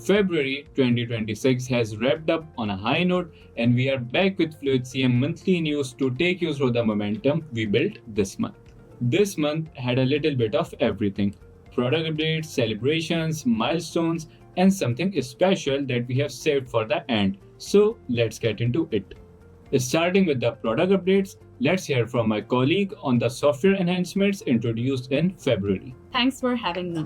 February 2026 has wrapped up on a high note, and we are back with FlowHCM monthly news to take you through the momentum we built this month. This month had a little bit of everything: product updates, celebrations, milestones, and something special that we have saved for the end. So let's get into it. Starting with the product updates, let's hear from my colleague on the software enhancements introduced in February. Thanks for having me.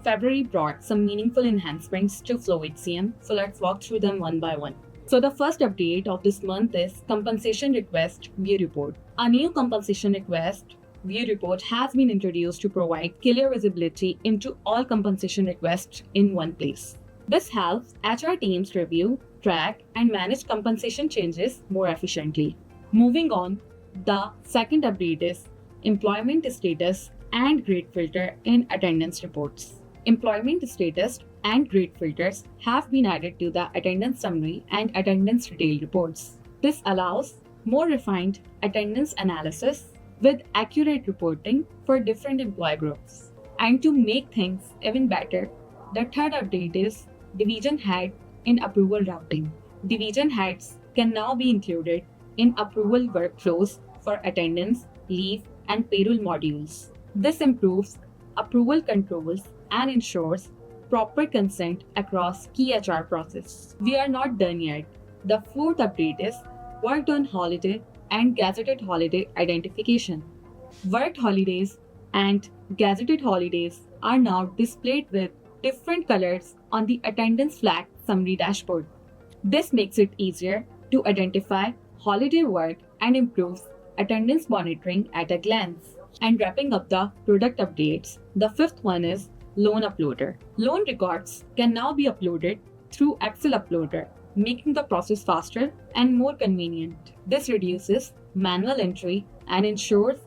February brought some meaningful enhancements to FlowHCM, so let's walk through them one by one. So the first update of this month is Compensation Request View Report. A new Compensation Request View Report has been introduced to provide clear visibility into all compensation requests in one place. This helps HR teams review, track, and manage compensation changes more efficiently. Moving on, the second update is Employment Status and Grade Filter in Attendance Reports. Employment status and grade filters have been added to the attendance summary and attendance detail reports. This allows more refined attendance analysis with accurate reporting for different employee groups. And to make things even better, the third update is Division Head in Approval Routing. Division heads can now be included in approval workflows for attendance, leave, and payroll modules. This improves approval controls and ensures proper consent across key HR processes. We are not done yet. The fourth update is Worked on Holiday and Gazetted Holiday Identification. Worked holidays and gazetted holidays are now displayed with different colors on the attendance flag summary dashboard. This makes it easier to identify holiday work and improves attendance monitoring at a glance. And wrapping up the product updates, the fifth one is Loan Uploader. Loan records can now be uploaded through Excel Uploader, making the process faster and more convenient. This reduces manual entry and ensures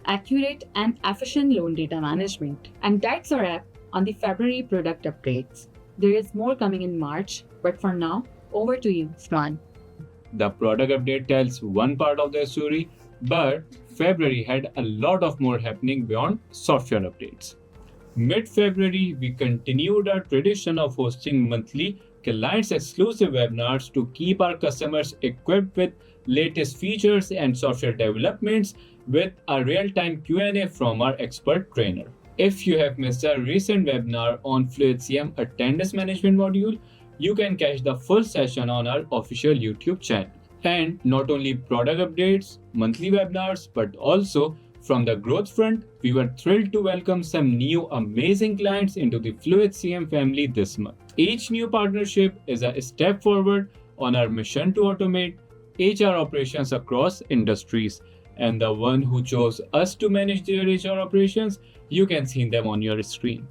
accurate and efficient loan data management. And that's a wrap on the February product updates. There is more coming in March, but for now, over to you, Swan. The product update tells one part of the story, but February had a lot of more happening beyond software updates. Mid-February, we continued our tradition of hosting monthly clients-exclusive webinars to keep our customers equipped with latest features and software developments with a real-time Q&A from our expert trainer. If you have missed a recent webinar on FlowHCM attendance management module, you can catch the full session on our official YouTube channel. And not only product updates, monthly webinars, but also from the growth front, we were thrilled to welcome some new amazing clients into the FlowHCM family this month. Each new partnership is a step forward on our mission to automate HR operations across industries. And the one who chose us to manage their HR operations, you can see them on your screen.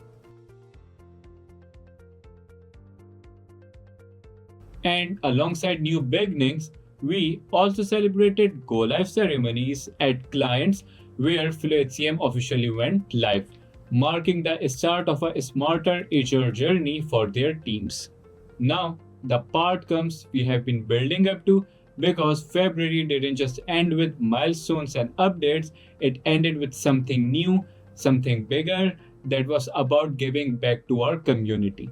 And alongside new beginnings, we also celebrated go-live ceremonies at clients where FlowHCM officially went live, marking the start of a smarter HR journey for their teams. Now, the part comes we have been building up to, because February didn't just end with milestones and updates, it ended with something new, something bigger that was about giving back to our community.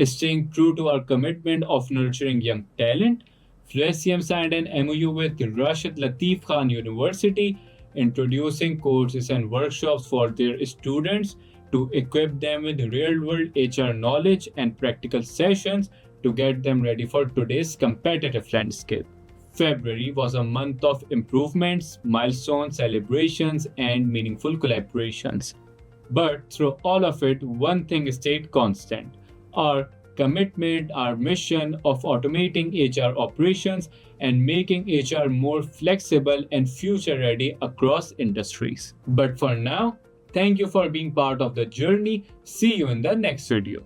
Staying true to our commitment of nurturing young talent, FlowHCM signed an MOU with Rashid Latif Khan University, introducing courses and workshops for their students to equip them with real-world HR knowledge and practical sessions to get them ready for today's competitive landscape. February was a month of improvements, milestones, celebrations, and meaningful collaborations. But through all of it, one thing stayed constant: our commitment, our mission of automating HR operations and making HR more flexible and future-ready across industries. But for now, thank you for being part of the journey. See you in the next video.